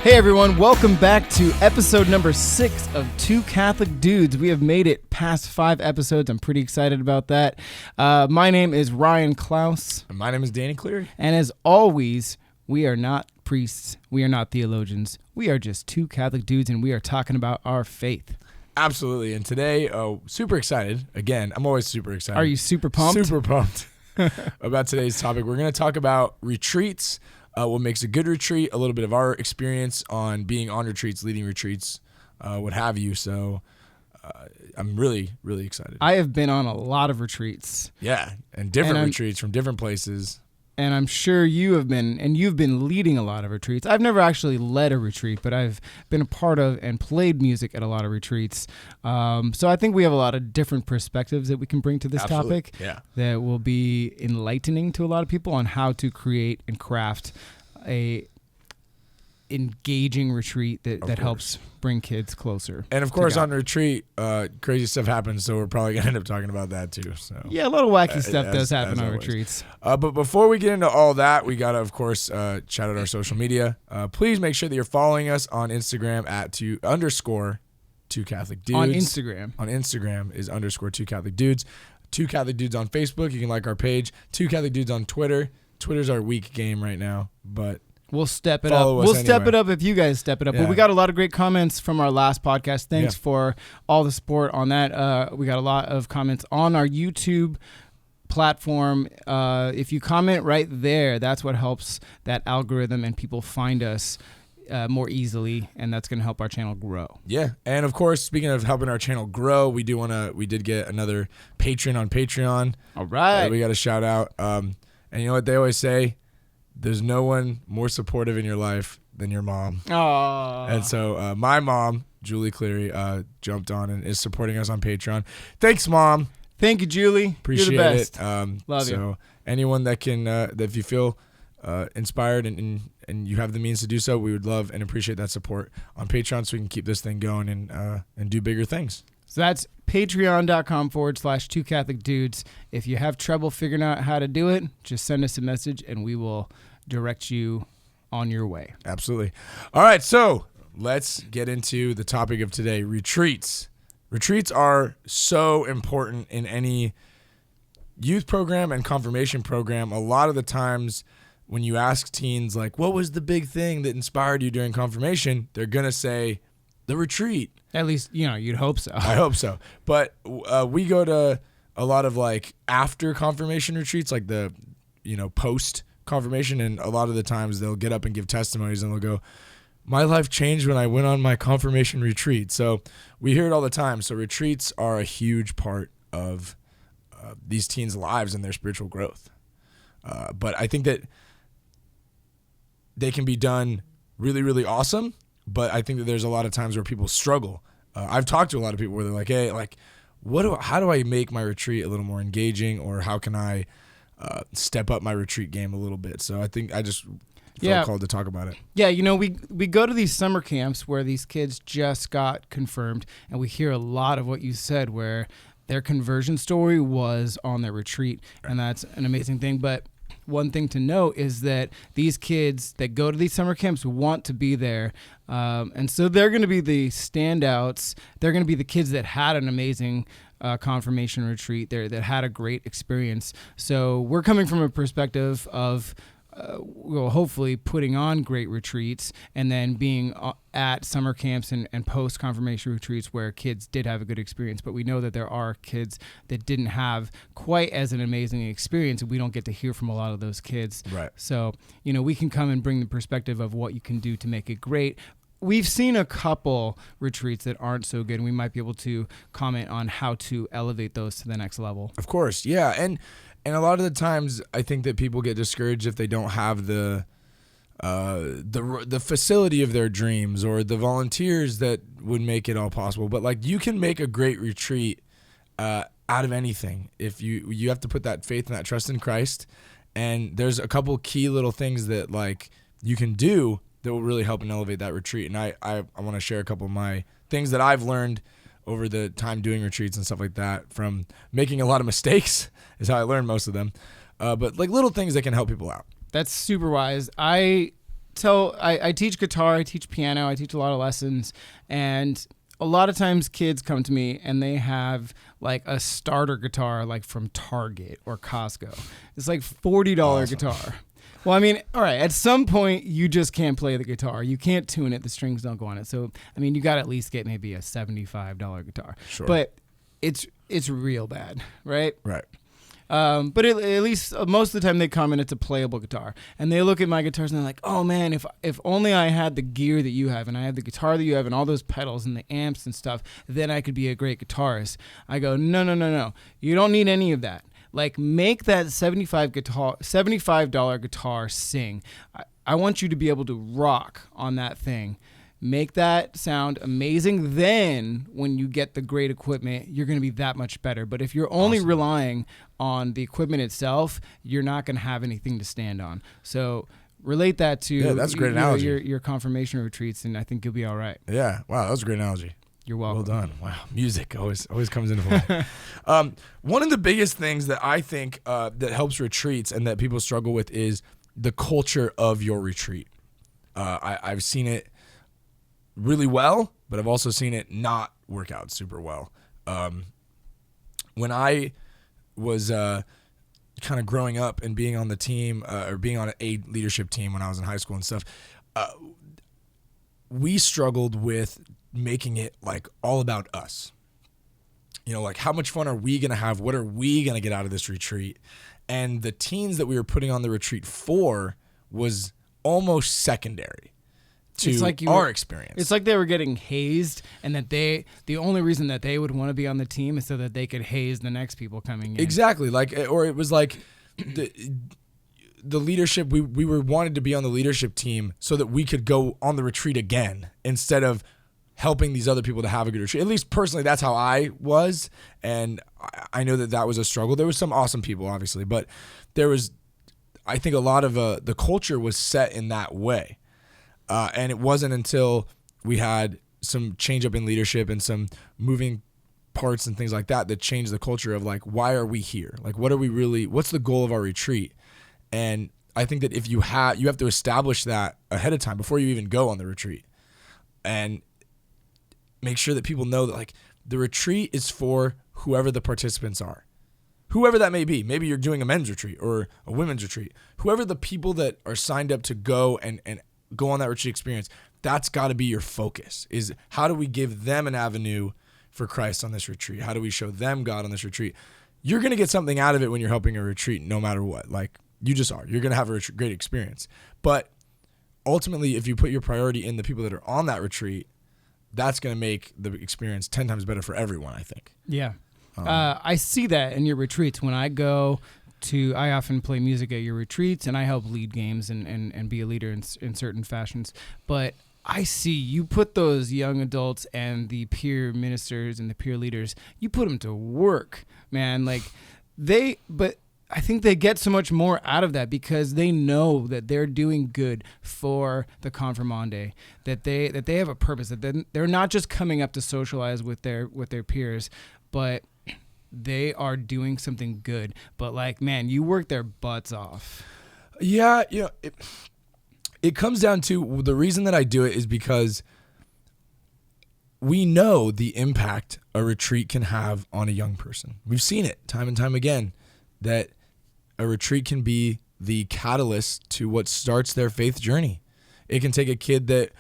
Hey everyone, welcome back to episode number 6 of Two Catholic Dudes. We have made it past 5 episodes. I'm pretty excited about that. My name is Ryan Klaus. And my name is Danny Cleary. And as always, we are not priests. We are not theologians. We are just two Catholic dudes, and we are talking about our faith. Absolutely. And today, super excited. Again, I'm always super excited. Are you super pumped? Super pumped about today's topic. We're going to talk about retreats. What makes a good retreat, a little bit of our experience on being on retreats, leading retreats, what have you. So I'm really, really excited. I have been on a lot of retreats. Yeah, and different retreats from different places. And I'm sure you have been, and you've been leading a lot of retreats. I've never actually led a retreat, but I've been a part of and played music at a lot of retreats. So I think we have a lot of different perspectives that we can bring to this topic that will be enlightening to a lot of people on how to create and craft a engaging retreat that helps bring kids closer. And of course, on retreat, crazy stuff happens, so we're probably going to end up talking about that too. So yeah, a lot of wacky stuff does happen on retreats. But before we get into all that, we got to, of course, shout out our social media. Please make sure that you're following us on Instagram at _2 Catholic Dudes. On Instagram is _2 Catholic Dudes. 2 Catholic Dudes on Facebook. You can like our page. 2 Catholic Dudes on Twitter. Twitter's our weak game right now, but we'll step it up. We'll step it up if you guys step it up. Yeah. But we got a lot of great comments from our last podcast. Thanks for all the support on that. We got a lot of comments on our YouTube platform. If you comment right there, that's what helps that algorithm and people find us more easily, and that's going to help our channel grow. Yeah, and of course, speaking of helping our channel grow, we did get another patron on Patreon. All right, we got a shout out. And you know what they always say? There's no one more supportive in your life than your mom. Aww. And so my mom, Julie Cleary, jumped on and is supporting us on Patreon. Thanks, Mom. Thank you, Julie. Appreciate You're the best. it. Love you. So anyone that can, that if you feel inspired and you have the means to do so, we would love and appreciate that support on Patreon so we can keep this thing going and do bigger things. So that's patreon.com/2 Catholic Dudes. If you have trouble figuring out how to do it, just send us a message and we will direct you on your way. Absolutely. All right, so let's get into the topic of today, retreats. Retreats are so important in any youth program and confirmation program. A lot of the times when you ask teens, like, what was the big thing that inspired you during confirmation? They're going to say, the retreat. At least, you'd hope so. I hope so. But we go to a lot of like after confirmation retreats, like the, post confirmation. And a lot of the times they'll get up and give testimonies and they'll go, my life changed when I went on my confirmation retreat. So we hear it all the time. So retreats are a huge part of these teens' lives and their spiritual growth. But I think that they can be done really, really awesome. But I think that there's a lot of times where people struggle. I've talked to a lot of people where they're like, hey, like, how do I make my retreat a little more engaging, or how can I step up my retreat game a little bit? So I think I just felt called to talk about it. Yeah, we go to these summer camps where these kids just got confirmed, and we hear a lot of what you said where their conversion story was on their retreat, and that's an amazing thing. But one thing to note is that these kids that go to these summer camps want to be there. And so they're going to be the standouts. They're going to be the kids that had an amazing confirmation retreat there, that had a great experience. So we're coming from a perspective of hopefully putting on great retreats and then being at summer camps and post-confirmation retreats where kids did have a good experience. But we know that there are kids that didn't have quite as an amazing experience, and we don't get to hear from a lot of those kids. Right. So, we can come and bring the perspective of what you can do to make it great. We've seen a couple retreats that aren't so good, and we might be able to comment on how to elevate those to the next level. Of course, yeah. And a lot of the times, I think that people get discouraged if they don't have the facility of their dreams or the volunteers that would make it all possible. But like, you can make a great retreat out of anything if you have to put that faith and that trust in Christ. And there's a couple key little things that like you can do that will really help and elevate that retreat. And I want to share a couple of my things that I've learned over the time doing retreats and stuff like that. From making a lot of mistakes is how I learned most of them. But like little things that can help people out. That's super wise. I tell, I teach guitar, I teach piano, I teach a lot of lessons, and a lot of times kids come to me and they have like a starter guitar like from Target or Costco. It's like $40 Awesome. guitar. Well, I mean, all right, at some point you just can't play the guitar. You can't tune it. The strings don't go on it. So, I mean, you got to at least get maybe a $75 guitar. Sure. But it's real bad, right? Right. But at least most of the time they come and it's a playable guitar, and they look at my guitars and they're like, "Oh man, if only I had the gear that you have, and I had the guitar that you have, and all those pedals and the amps and stuff, then I could be a great guitarist." I go, "No. You don't need any of that. Like, make that $75 guitar sing. I want you to be able to rock on that thing." Make that sound amazing. Then when you get the great equipment, you're going to be that much better. But if you're only relying on the equipment itself, you're not going to have anything to stand on. So relate that to that's a great analogy. Your confirmation retreats, and I think you'll be all right. Yeah. Wow, that was a great analogy. You're welcome. Well done. Wow. Music always comes into play. One of the biggest things that I think that helps retreats and that people struggle with is the culture of your retreat. I've seen it really well, but I've also seen it not work out super well. When I was kind of growing up and being on the team or being on a leadership team when I was in high school and stuff, we struggled with making it like all about us. You know, like how much fun are we going to have? What are we going to get out of this retreat? And the teens that we were putting on the retreat for was almost secondary to our experience. It's like they were getting hazed, and that the only reason that they would want to be on the team is so that they could haze the next people coming in. Exactly. Or it was like the leadership, we were wanted to be on the leadership team so that we could go on the retreat again instead of helping these other people to have a good retreat. At least personally, that's how I was. And I know that was a struggle. There was some awesome people, obviously, but there was, I think a lot of the culture was set in that way. And it wasn't until we had some change up in leadership and some moving parts and things like that changed the culture of like, why are we here? Like, what's the goal of our retreat? And I think that if you have to establish that ahead of time before you even go on the retreat, and make sure that people know that like the retreat is for whoever the participants are, whoever that may be. Maybe you're doing a men's retreat or a women's retreat, whoever the people that are signed up to go and go on that retreat experience, that's got to be your focus, is how do we give them an avenue for Christ on this retreat? How do we show them God on this retreat? You're going to get something out of it when you're helping a retreat, no matter what. Like, you just are. You're going to have a great experience. But ultimately, if you put your priority in the people that are on that retreat, that's going to make the experience 10 times better for everyone, I think. Yeah. I see that in your retreats. When I go I often play music at your retreats, and I help lead games and be a leader in certain fashions. But I see you put those young adults and the peer ministers and the peer leaders, you put them to work, man. Like but I think they get so much more out of that because they know that they're doing good for the confirmande, that they have a purpose, that they're not just coming up to socialize with their peers, but they are doing something good. But like, man, you work their butts off. Yeah, you know, it comes down to the reason that I do it is because we know the impact a retreat can have on a young person. We've seen it time and time again, that a retreat can be the catalyst to what starts their faith journey. It can take a kid that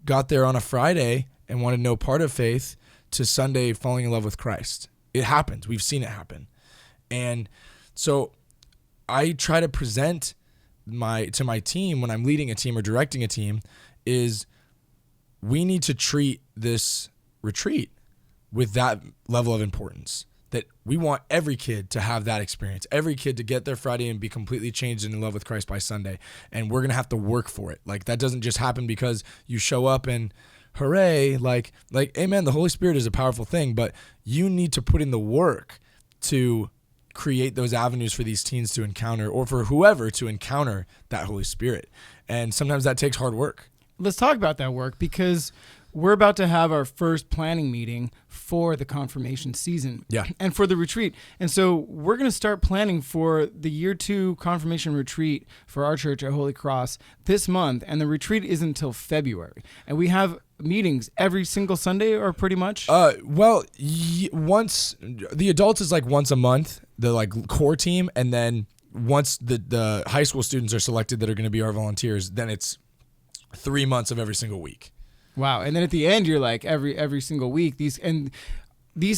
got there on a Friday and wanted no part of faith to Sunday falling in love with Christ. It happens. We've seen it happen. And so I try to present to my team when I'm leading a team or directing a team is we need to treat this retreat with that level of importance, that we want every kid to have that experience, every kid to get there Friday and be completely changed and in love with Christ by Sunday. And we're going to have to work for it. Like, that doesn't just happen because you show up and hooray, like, amen, the Holy Spirit is a powerful thing, but you need to put in the work to create those avenues for these teens to encounter, or for whoever to encounter that Holy Spirit. And sometimes that takes hard work. Let's talk about that work, because we're about to have our first planning meeting for the confirmation season. Yeah. And for the retreat. And so we're going to start planning for the year 2 confirmation retreat for our church at Holy Cross this month. And the retreat is until February. And we have meetings every single Sunday or pretty much? Once the adults is like once a month, the like core team. And then once the high school students are selected that are going to be our volunteers, then it's 3 months of every single week. Wow. And then at the end, you're like every single week. These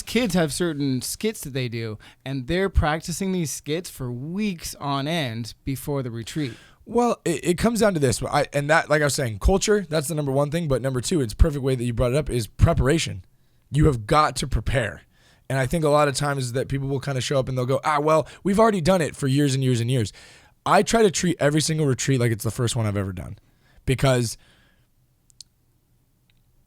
kids have certain skits that they do, and they're practicing these skits for weeks on end before the retreat. Well, it comes down to this. And that, like I was saying, culture, that's the number one thing. But number two, it's perfect way that you brought it up, is preparation. You have got to prepare. And I think a lot of times that people will kind of show up and they'll go, well, we've already done it for years and years and years. I try to treat every single retreat like it's the first one I've ever done, because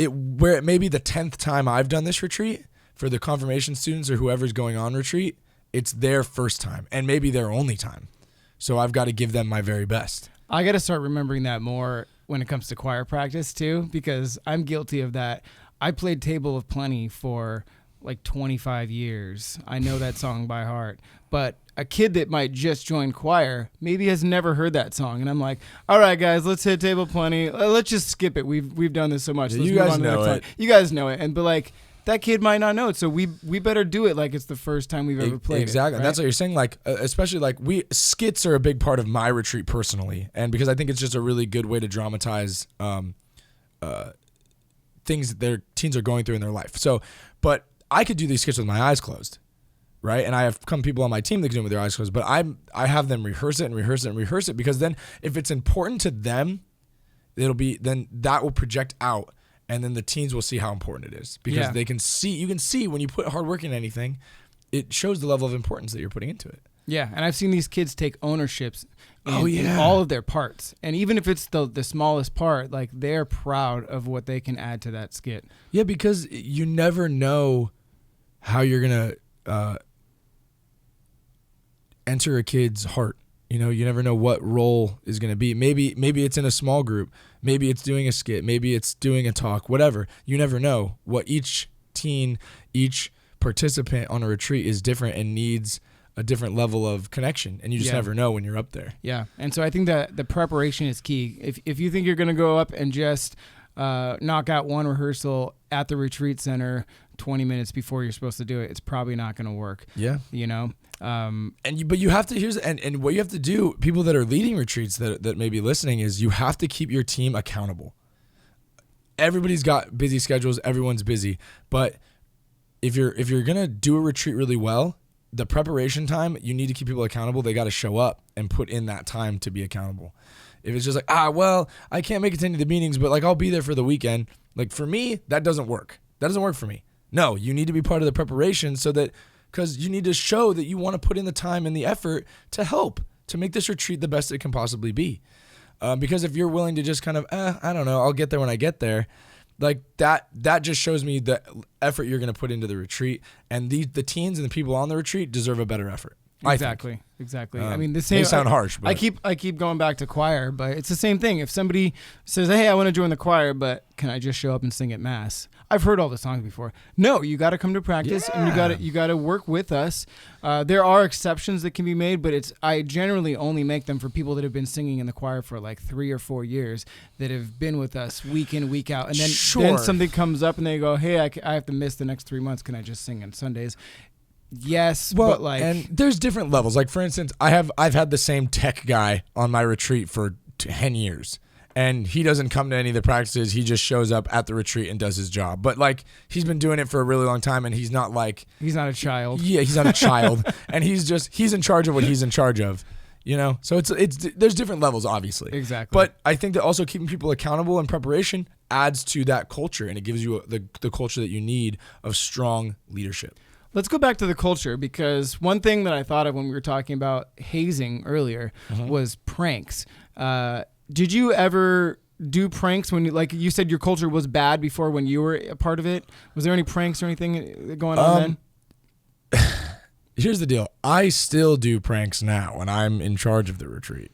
where it may be the 10th time I've done this retreat, for the confirmation students or whoever's going on retreat, it's their first time and maybe their only time. So I've got to give them my very best. I got to start remembering that more when it comes to choir practice too, because I'm guilty of that. I played Table of Plenty for like 25 years. I know that song by heart. But a kid that might just join choir maybe has never heard that song, and I'm like, all right, guys, let's hit Table of Plenty. Let's just skip it. We've done this so much. Let's you guys know it. You guys know it, but like that kid might not know it, so we better do it like it's the first time we've ever played. Exactly, it, right? And that's what you're saying. Like, especially like skits are a big part of my retreat personally, and because I think it's just a really good way to dramatize things that their teens are going through in their life. So, but I could do these skits with my eyes closed. Right. And I have people on my team that can do it with their eyes closed, but I have them rehearse it because then if it's important to them, then that will project out, and then the teens will see how important it is, because you can see when you put hard work in anything, it shows the level of importance that you're putting into it. Yeah. And I've seen these kids take ownerships in all of their parts. And even if it's the smallest part, like they're proud of what they can add to that skit. Yeah. Because you never know how you're going to, enter a kid's heart. You never know what role is going to be. Maybe it's in a small group. Maybe it's doing a skit. Maybe it's doing a talk, whatever. You never know what each teen, each participant on a retreat is different and needs a different level of connection. And you just never know when you're up there. Yeah. And so I think that the preparation is key. If you think you're going to go up and just knock out one rehearsal at the retreat center 20 minutes before you're supposed to do it, it's probably not going to work. Yeah. But you have to and what you have to do, people that are leading retreats that may be listening, is you have to keep your team accountable. Everybody's got busy schedules, everyone's busy, but if you're gonna do a retreat really well, the preparation time, you need to keep people accountable. They got to show up and put in that time to be accountable. If it's just like, I can't make it to any of the meetings, but like I'll be there for the weekend. Like for me, that doesn't work. That doesn't work for me. No, you need to be part of the preparation because you need to show that you want to put in the time and the effort to help to make this retreat the best it can possibly be. Because if you're willing to just kind of, I don't know, I'll get there when I get there, like that just shows me the effort you're going to put into the retreat. And the teens and the people on the retreat deserve a better effort. Exactly. I mean, the same. May sound harsh, but I keep going back to choir, but it's the same thing. If somebody says, "Hey, I want to join the choir, but can I just show up and sing at mass?" I've heard all the songs before. No, you got to come to practice, and you got to work with us. There are exceptions that can be made, but I generally only make them for people that have been singing in the choir for like 3 or 4 years, that have been with us week in, week out, and then something comes up and they go, "Hey, I have to miss the next 3 months. Can I just sing on Sundays?" Yes, but like, and there's different levels. Like for instance, I've had the same tech guy on my retreat for 10 years, and he doesn't come to any of the practices. He just shows up at the retreat and does his job. But like, he's been doing it for a really long time, and he's not a child. Yeah, he's not a child, and he's in charge of what he's in charge of. So it's there's different levels, obviously. Exactly. But I think that also keeping people accountable and preparation adds to that culture, and it gives you the culture that you need of strong leadership. Let's go back to the culture, because one thing that I thought of when we were talking about hazing earlier was pranks. Did you ever do pranks when you said your culture was bad before when you were a part of it? Was there any pranks or anything going on then? Here's the deal. I still do pranks now when I'm in charge of the retreat.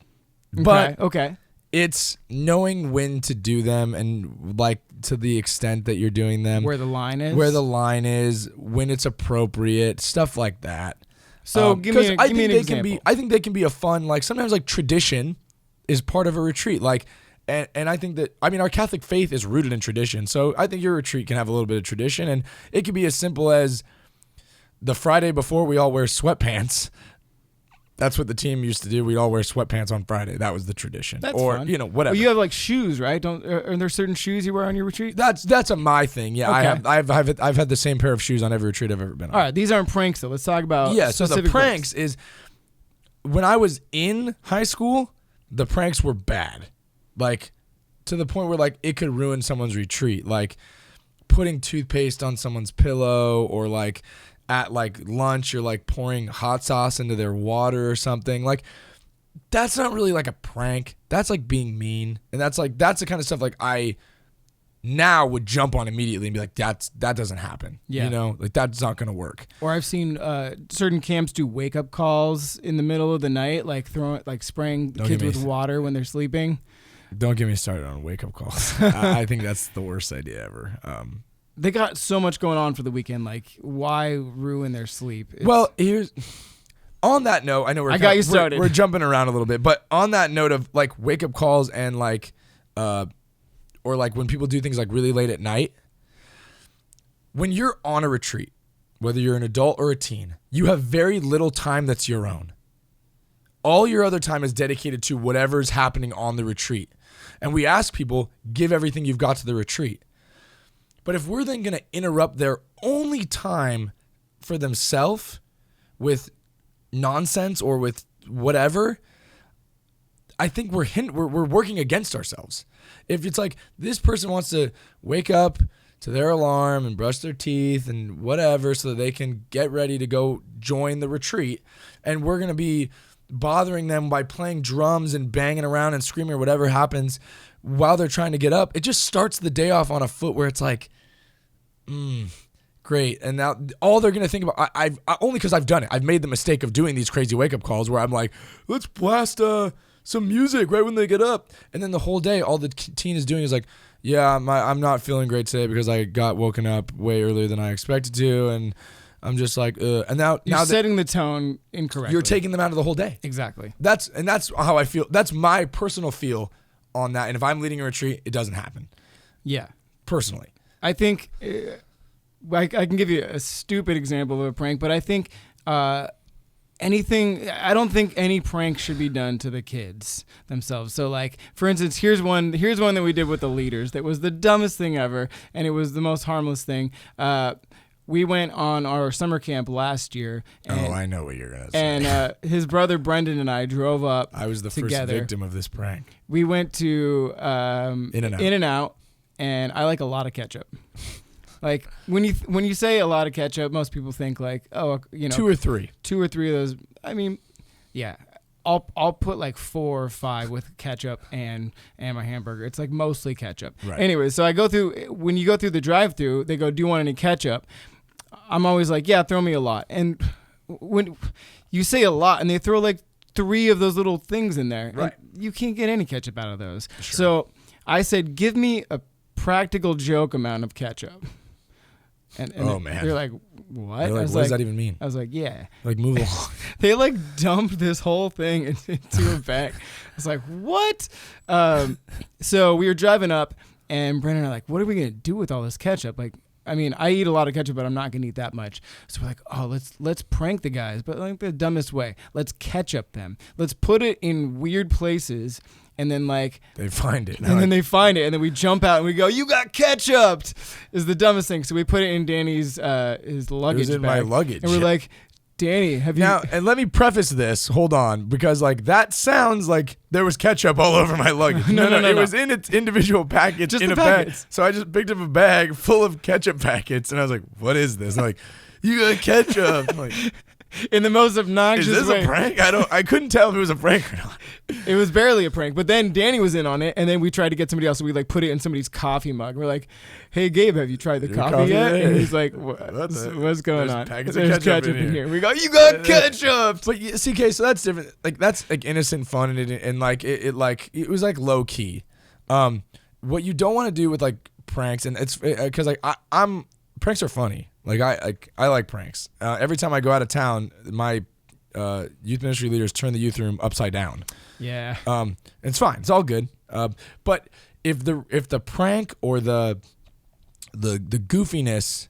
Okay. It's knowing when to do them and like to the extent that you're doing them. Where the line is, when it's appropriate, stuff like that. So give me an example. I think they can be a fun, like sometimes like tradition is part of a retreat. Like, and I think that, I mean, our Catholic faith is rooted in tradition. So I think your retreat can have a little bit of tradition, and it could be as simple as the Friday before we all wear sweatpants. That's what the team used to do. We'd all wear sweatpants on Friday. That was the tradition. That's fun. Whatever. Well, you have like shoes, right? Are there certain shoes you wear on your retreat? That's a my thing. Yeah, Okay. I've had the same pair of shoes on every retreat I've ever been on. All right, these aren't pranks though. Let's talk about So the pranks is when I was in high school, the pranks were bad, like to the point where like it could ruin someone's retreat, like putting toothpaste on someone's pillow, or like at like lunch you're like pouring hot sauce into their water or something. Like that's not really like a prank. That's like being mean, and that's the kind of stuff like I now would jump on immediately and be like, that doesn't happen. Yeah. You know, like that's not gonna work. Or I've seen certain camps do wake up calls in the middle of the night, like spraying kids with water when they're sleeping. Don't get me started on wake up calls. I think that's the worst idea ever. They got so much going on for the weekend. Like, why ruin their sleep? Well, here's on that note. I know we're jumping around a little bit, but on that note of like wake up calls and like, or like when people do things like really late at night. When you're on a retreat, whether you're an adult or a teen, you have very little time that's your own. All your other time is dedicated to whatever's happening on the retreat. And we ask people, give everything you've got to the retreat. But if we're then going to interrupt their only time for themselves with nonsense or with whatever, I think we're working against ourselves. If it's like this person wants to wake up to their alarm and brush their teeth and whatever so that they can get ready to go join the retreat, and we're going to be bothering them by playing drums and banging around and screaming or whatever happens while they're trying to get up, it just starts the day off on a foot where it's like, great. And now all they're going to think about, I only because I've done it. I've made the mistake of doing these crazy wake up calls where I'm like, let's blast some music right when they get up. And then the whole day, all the teen is doing is like, yeah, I'm not feeling great today because I got woken up way earlier than I expected to. And I'm just like, and now you're setting the tone incorrectly. You're taking them out of the whole day. Exactly. That's how I feel. That's my personal feel on that. And if I'm leading a retreat, it doesn't happen. Yeah. Personally. I think I can give you a stupid example of a prank, but I think I don't think any prank should be done to the kids themselves. So like, for instance, here's one that we did with the leaders that was the dumbest thing ever, and it was the most harmless thing. We went on our summer camp last year. And, I know what you're going to say. And his brother Brendan and I drove up I was the together. first victim of this prank. We went to In-N-Out, and I like a lot of ketchup. Like when you say a lot of ketchup, most people think like, oh, you know, two or three of those. I mean, yeah, I'll put like 4 or 5 with ketchup and my hamburger. It's like mostly ketchup. Right. Anyway, so when you go through the drive-thru, they go, do you want any ketchup? I'm always like, yeah, throw me a lot. And when you say a lot and they throw like 3 of those little things in there, right, you can't get any ketchup out of those. Sure. So I said, give me a practical joke amount of ketchup. And oh man, they're like, what? They're like, what does that even mean? I was like, yeah. Like, move along. They like dumped this whole thing into a bag. I was like, what? So we were driving up, and Brandon and I are like, what are we gonna do with all this ketchup? Like, I mean, I eat a lot of ketchup, but I'm not gonna eat that much. So we're like, oh, let's prank the guys, but like the dumbest way. Let's ketchup them. Let's put it in weird places. And then like they find it. And then they find it. And then we jump out and we go, you got ketchuped, is the dumbest thing. So we put it in Danny's his luggage. It was in bag. my luggage. And we're like, Danny, have you now, and let me preface this, hold on, because like that sounds like there was ketchup all over my luggage. No. It was in its individual package just in a packets. bag. So I just picked up a bag full of ketchup packets and I was like, what is this? And like, you got ketchup. I'm like, in the most obnoxious Is this way. a prank? I couldn't tell if it was a prank or not. It was barely a prank, but then Danny was in on it, and then we tried to get somebody else. So we like put it in somebody's coffee mug. We're like, "Hey, Gabe, have you tried the coffee yet?" And he's like, "What's going on? There's ketchup in here." We go, "You got ketchup!" But see, okay, so that's different. Like that's like innocent fun, and like it was like low key. What you don't want to do with like pranks, and it's because like I'm pranks are funny. Like I like pranks. Every time I go out of town, my youth ministry leaders turn the youth room upside down. Yeah. It's fine. It's all good. But if the prank or the goofiness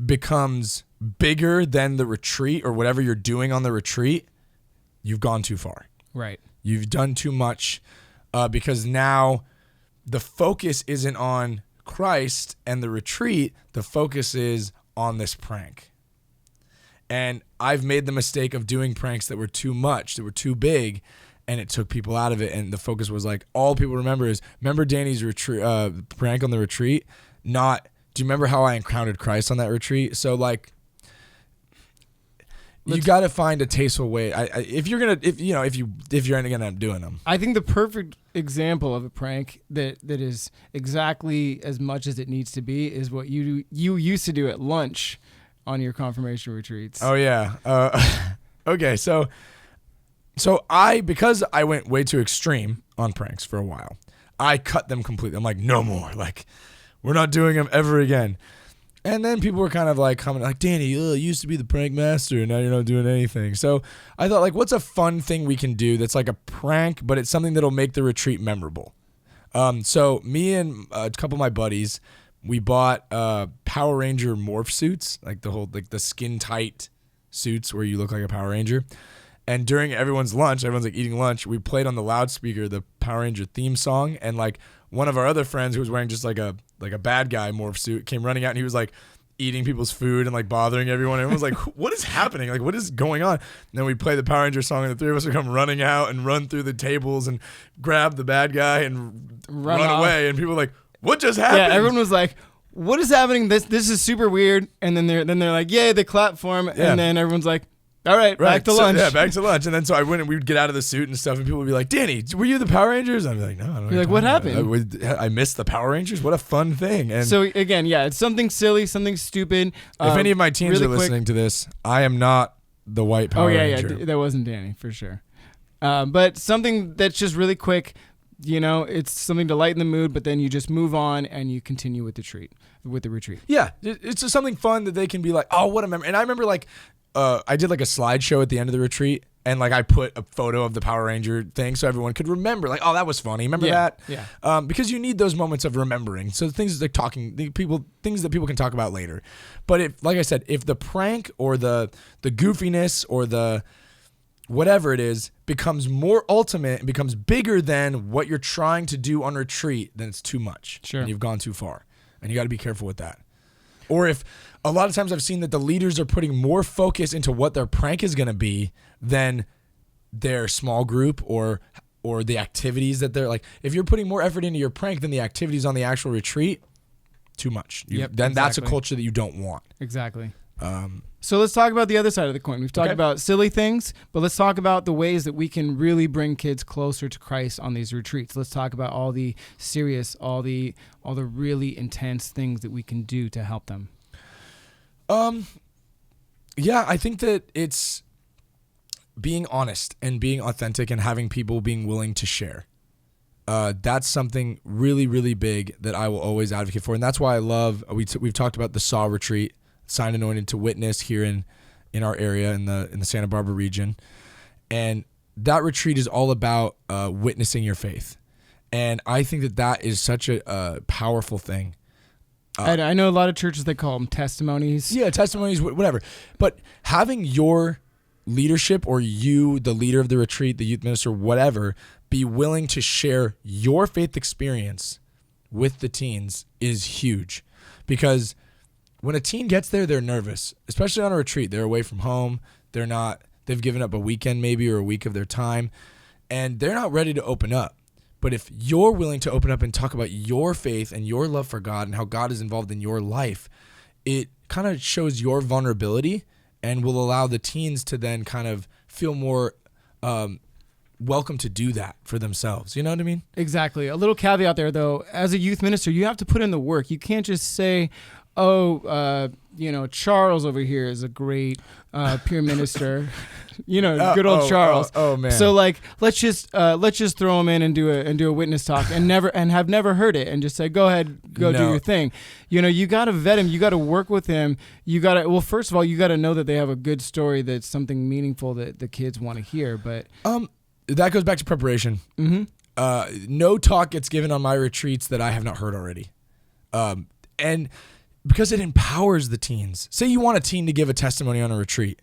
becomes bigger than the retreat or whatever you're doing on the retreat, you've gone too far. Right. You've done too much because now the focus isn't on Christ and the retreat. The focus is on this prank. And I've made the mistake of doing pranks that were too much, that were too big, and it took people out of it. And the focus was like, all people remember Danny's prank on the retreat? Not, do you remember how I encountered Christ on that retreat? So like, you got to find a tasteful way. If you're gonna end up doing them. I think the perfect example of a prank that is exactly as much as it needs to be is what you used to do at lunch on your confirmation retreats. Oh yeah. Okay. So because I went way too extreme on pranks for a while, I cut them completely. I'm like, no more. Like, we're not doing them ever again. And then people were kind of like coming like, Danny, you used to be the prank master and now you're not doing anything. So I thought like, what's a fun thing we can do that's like a prank, but it's something that'll make the retreat memorable. So me and a couple of my buddies, we bought Power Ranger morph suits, like the skin tight suits where you look like a Power Ranger. And during everyone's like eating lunch, we played on the loudspeaker the Power Ranger theme song, and like one of our other friends who was wearing just like a bad guy morph suit came running out, and he was like eating people's food and like bothering everyone. And everyone was like, what is happening? Like, what is going on? And then we play the Power Ranger song, and the three of us would come running out and run through the tables and grab the bad guy and run away. And people were like, what just happened? Yeah, everyone was like, what is happening? This is super weird. And then they're like, yay, they clap for him. Yeah. And then everyone's like, all right, back to lunch. Yeah, back to lunch. And then so I went and we would get out of the suit and stuff, and people would be like, Danny, were you the Power Rangers? I'd be like, no, I don't know. You're like, what happened? I missed the Power Rangers? What a fun thing. And so again, yeah, it's something silly, something stupid. If any of my teens really are listening to this, I am not the white Power Ranger. Yeah, that wasn't Danny for sure. But something that's just really quick, it's something to lighten the mood, but then you just move on and you continue with the retreat. Yeah, it's just something fun that they can be like, oh, what a memory. And I remember like, I did like a slideshow at the end of the retreat, and like I put a photo of the Power Ranger thing so everyone could remember, like, oh, that was funny. Remember that? Yeah. Because you need those moments of remembering. So things like things that people can talk about later. But if, like I said, if the prank or the goofiness or the whatever it is becomes more ultimate and becomes bigger than what you're trying to do on retreat, then it's too much. Sure. And you've gone too far. And you got to be careful with that. Or if a lot of times I've seen that the leaders are putting more focus into what their prank is going to be than their small group or the activities that they're like. If you're putting more effort into your prank than the activities on the actual retreat, too much. Then that's a culture that you don't want. Exactly. So let's talk about the other side of the coin. We've talked about silly things, but let's talk about the ways that we can really bring kids closer to Christ on these retreats. Let's talk about all the serious, all the really intense things that we can do to help them. Yeah, I think that it's being honest and being authentic and having people being willing to share. That's something really, really big that I will always advocate for. And that's why I love, we've talked about the SAW retreat, Signed Anointed to Witness here in our area in the Santa Barbara region. And that retreat is all about witnessing your faith. And I think that is such a powerful thing. I know a lot of churches, they call them testimonies. Yeah, testimonies, whatever. But having your leadership or you, the leader of the retreat, the youth minister, whatever, be willing to share your faith experience with the teens is huge. Because when a teen gets there, they're nervous, especially on a retreat. They're away from home. They've given up a weekend maybe or a week of their time, and they're not ready to open up. But if you're willing to open up and talk about your faith and your love for God and how God is involved in your life, it kind of shows your vulnerability, and will allow the teens to then kind of feel more welcome to do that for themselves. You know what I mean? Exactly. A little caveat there, though. As a youth minister, you have to put in the work. You can't just say, Charles over here is a great peer minister. Good old Charles. Oh man. So let's just throw him in and do a witness talk and have never heard it and just say, go ahead, do your thing. You got to vet him. You got to work with him. First of all, you got to know that they have a good story, that's something meaningful that the kids want to hear. But that goes back to preparation. Mm-hmm. No talk gets given on my retreats that I have not heard already. And because it empowers the teens. Say you want a teen to give a testimony on a retreat.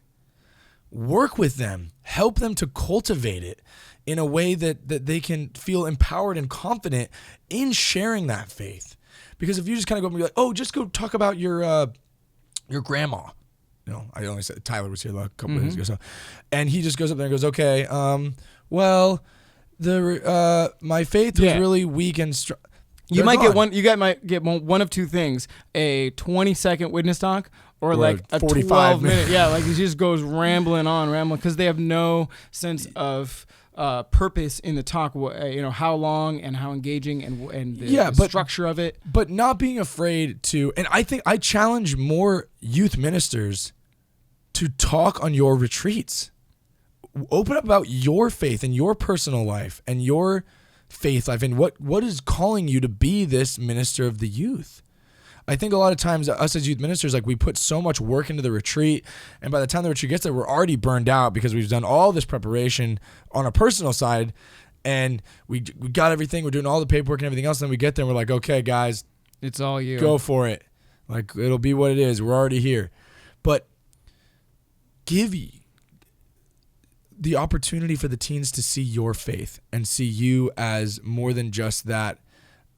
Work with them. Help them to cultivate it in a way that they can feel empowered and confident in sharing that faith. Because if you just kind of go and be like, oh, just go talk about your grandma. I only said Tyler was here a couple of days ago. So, and he just goes up there and goes, okay, my faith was really weak and strong. You might get one of two things: a 20-second witness talk, or like a 12-minute. Yeah, like he just goes rambling because they have no sense of purpose in the talk. How long and how engaging and the structure of it. But not being afraid to, and I think I challenge more youth ministers to talk on your retreats. Open up about your faith and your personal life and your faith life and what is calling you to be this minister of the youth. I think a lot of times us as youth ministers, we put so much work into the retreat, and by the time the retreat gets there, we're already burned out because we've done all this preparation on a personal side, and we got everything, we're doing all the paperwork and everything else, and then we get there and we're like, okay guys, it's all you. Go for it. It'll be what it is. We're already here. But give the opportunity for the teens to see your faith and see you as more than just that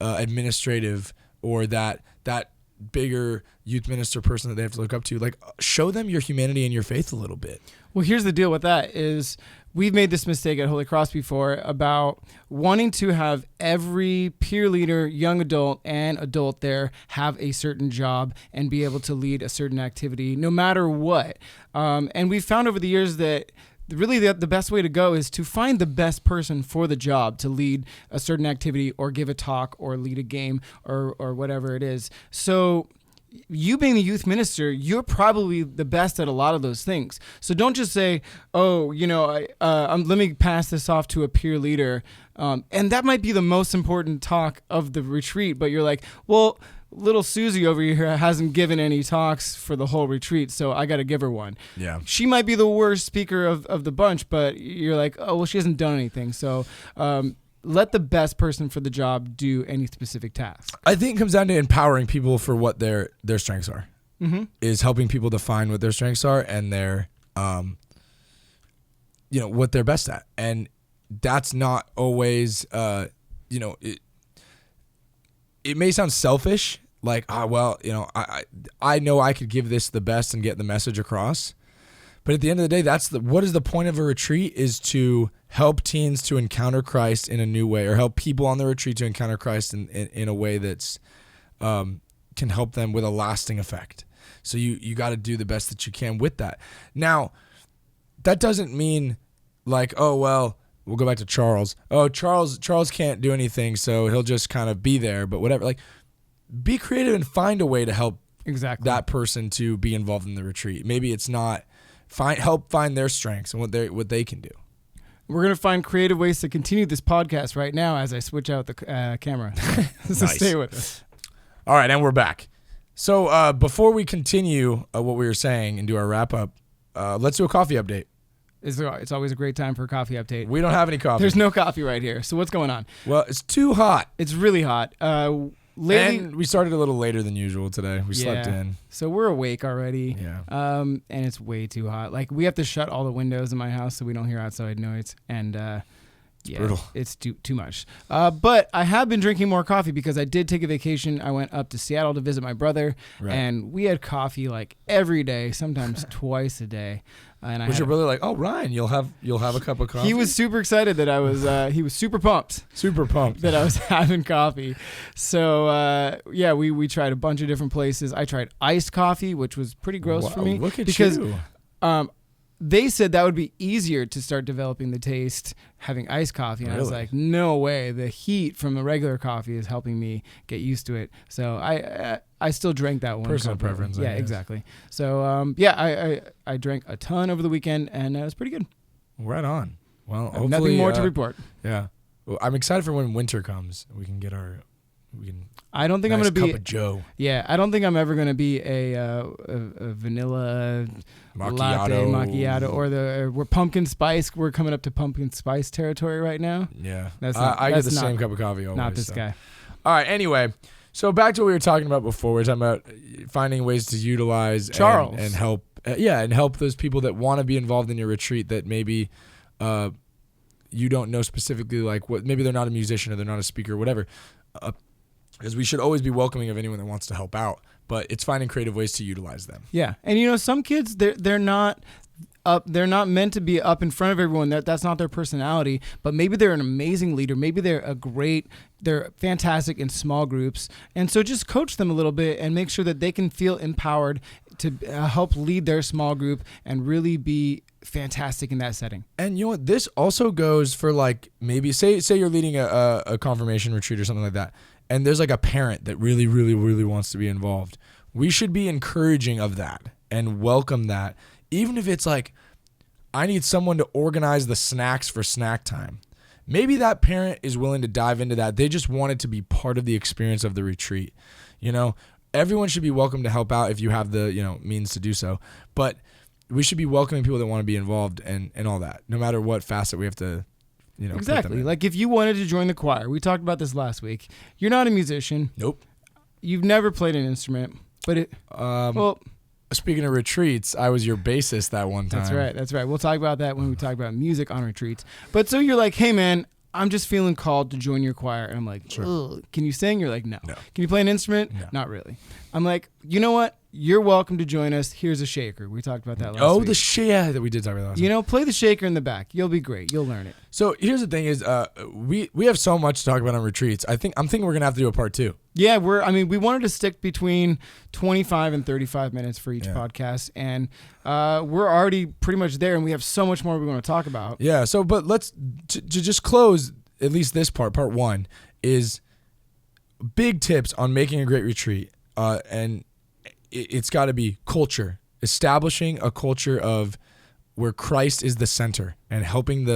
administrative or that bigger youth minister person that they have to look up to. Show them your humanity and your faith a little bit. Well, here's the deal with that is we've made this mistake at Holy Cross before about wanting to have every peer leader, young adult and adult there have a certain job and be able to lead a certain activity no matter what. And we've found over the years that really the best way to go is to find the best person for the job to lead a certain activity or give a talk or lead a game or whatever it is. So you being the youth minister, you're probably the best at a lot of those things. So don't just say, let me pass this off to a peer leader. And that might be the most important talk of the retreat, but you're like, well, little Susie over here hasn't given any talks for the whole retreat, so I got to give her one. Yeah. She might be the worst speaker of the bunch, but you're like, oh, well, she hasn't done anything. So let the best person for the job do any specific task. I think it comes down to empowering people for what their strengths are. Mm-hmm. Is helping people define what their strengths are and their, what they're best at. And that's not always, it may sound selfish, I know I could give this the best and get the message across. But at the end of the day, what is the point of a retreat is to help teens to encounter Christ in a new way, or help people on the retreat to encounter Christ in a way that's can help them with a lasting effect. So you got to do the best that you can with that. Now, that doesn't mean we'll go back to Charles. Oh, Charles can't do anything, so he'll just kind of be there, but whatever. Be creative and find a way to help that person to be involved in the retreat. Maybe it's not help find their strengths and what they can do. We're going to find creative ways to continue this podcast right now as I switch out the camera. So Nice. Stay with us. All right, and we're back. So before we continue what we were saying and do our wrap up, let's do a coffee update. It's always a great time for a coffee update. We don't have any coffee. There's no coffee right here. So what's going on? Well, it's too hot. It's really hot. And we started a little later than usual today. We slept in. So we're awake already. Yeah. And it's way too hot. We have to shut all the windows in my house so we don't hear outside noise. And it's brutal. It's too much. But I have been drinking more coffee because I did take a vacation. I went up to Seattle to visit my brother, and we had coffee every day, sometimes twice a day. And was your brother like, "Oh, Ryan, you'll have a cup of coffee"? He was super excited that I was. He was super pumped. Super pumped that I was having coffee. So we tried a bunch of different places. I tried iced coffee, which was pretty gross for me. Look at because you. They said that would be easier to start developing the taste having iced coffee. And I was like, no way. The heat from the regular coffee is helping me get used to it. So I still drank that one. Personal preference. Yeah, exactly. So, I drank a ton over the weekend, and it was pretty good. Right on. Well, hopefully, nothing more to report. Yeah. Well, I'm excited for when winter comes. I don't think I'm going to be cup of Joe. Yeah, I don't think I'm ever going to be a vanilla latte macchiato we're pumpkin spice. We're coming up to pumpkin spice territory right now. Yeah, I get the same cup of coffee always. Not this guy. All right. Anyway, so back to what we were talking about before. We were talking about finding ways to utilize Charles and help. And help those people that want to be involved in your retreat that maybe you don't know specifically, like what. Maybe they're not a musician or they're not a speaker or whatever. Because we should always be welcoming of anyone that wants to help out, but it's finding creative ways to utilize them. Yeah, and some kids they're not they're not meant to be up in front of everyone. That's not their personality. But maybe they're an amazing leader. Maybe they're fantastic in small groups, and so just coach them a little bit and make sure that they can feel empowered to help lead their small group and really be fantastic in that setting. And you know what? This also goes for like maybe say you're leading a confirmation retreat or something like that. And there's like a parent that really, really, really wants to be involved. We should be encouraging of that and welcome that. Even if it's like, I need someone to organize the snacks for snack time. Maybe that parent is willing to dive into that. They just want it to be part of the experience of the retreat. Everyone should be welcome to help out if you have the, means to do so. But we should be welcoming people that want to be involved and all that, no matter what facet we have to exactly. Like if you wanted to join the choir, we talked about this last week. You're not a musician. Nope. You've never played an instrument, but speaking of retreats, I was your bassist that one time. That's right. We'll talk about that when we talk about music on retreats. But so you're like, hey man, I'm just feeling called to join your choir. And I'm like, sure. Can you sing? You're like, no. Can you play an instrument? No. Not really. I'm like, you know what? You're welcome to join us. Here's a shaker. We talked about that last week. Oh, the shaker that we did talk about last week. Play the shaker in the back. You'll be great. You'll learn it. So here's the thing is we have so much to talk about on retreats. I'm thinking we're going to have to do a part 2. Yeah, we wanted to stick between 25 and 35 minutes for each podcast, and we're already pretty much there, and we have so much more we want to talk about. Yeah, so but let's to just close at least this part 1 is big tips on making a great retreat. And it's got to be culture, establishing a culture of where Christ is the center and helping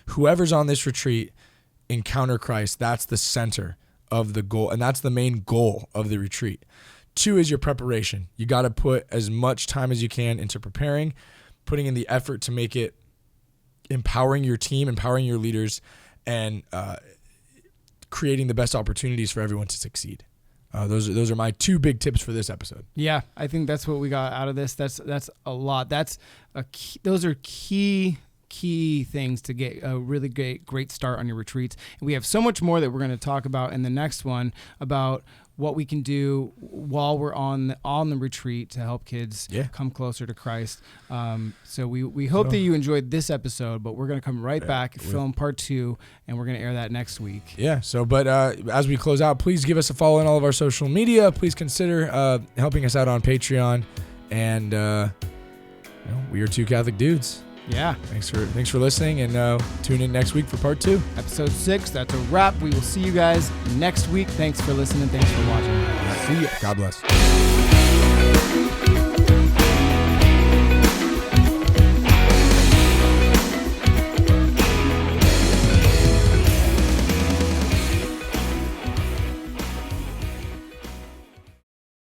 whoever's on this retreat encounter Christ. That's the center of the goal, and that's the main goal of the retreat. 2 is your preparation. You got to put as much time as you can into preparing, putting in the effort to make it empowering your team, empowering your leaders, and creating the best opportunities for everyone to succeed. Those are my 2 big tips for this episode. Yeah, I think that's what we got out of this. That's a lot. Those are key things to get a really great start on your retreats. And we have so much more that we're going to talk about in the next one about what we can do while we're on the retreat to help kids come closer to Christ. So we hope that you enjoyed this episode, but we're going to come right back, film part 2, and we're going to air that next week. Yeah. So, but as we close out, please give us a follow on all of our social media. Please consider helping us out on Patreon. And we are 2 Catholic dudes. Yeah. Thanks for listening, and tune in next week for part 2. Episode 6. That's a wrap. We will see you guys next week. Thanks for listening. Thanks for watching. See ya. God bless.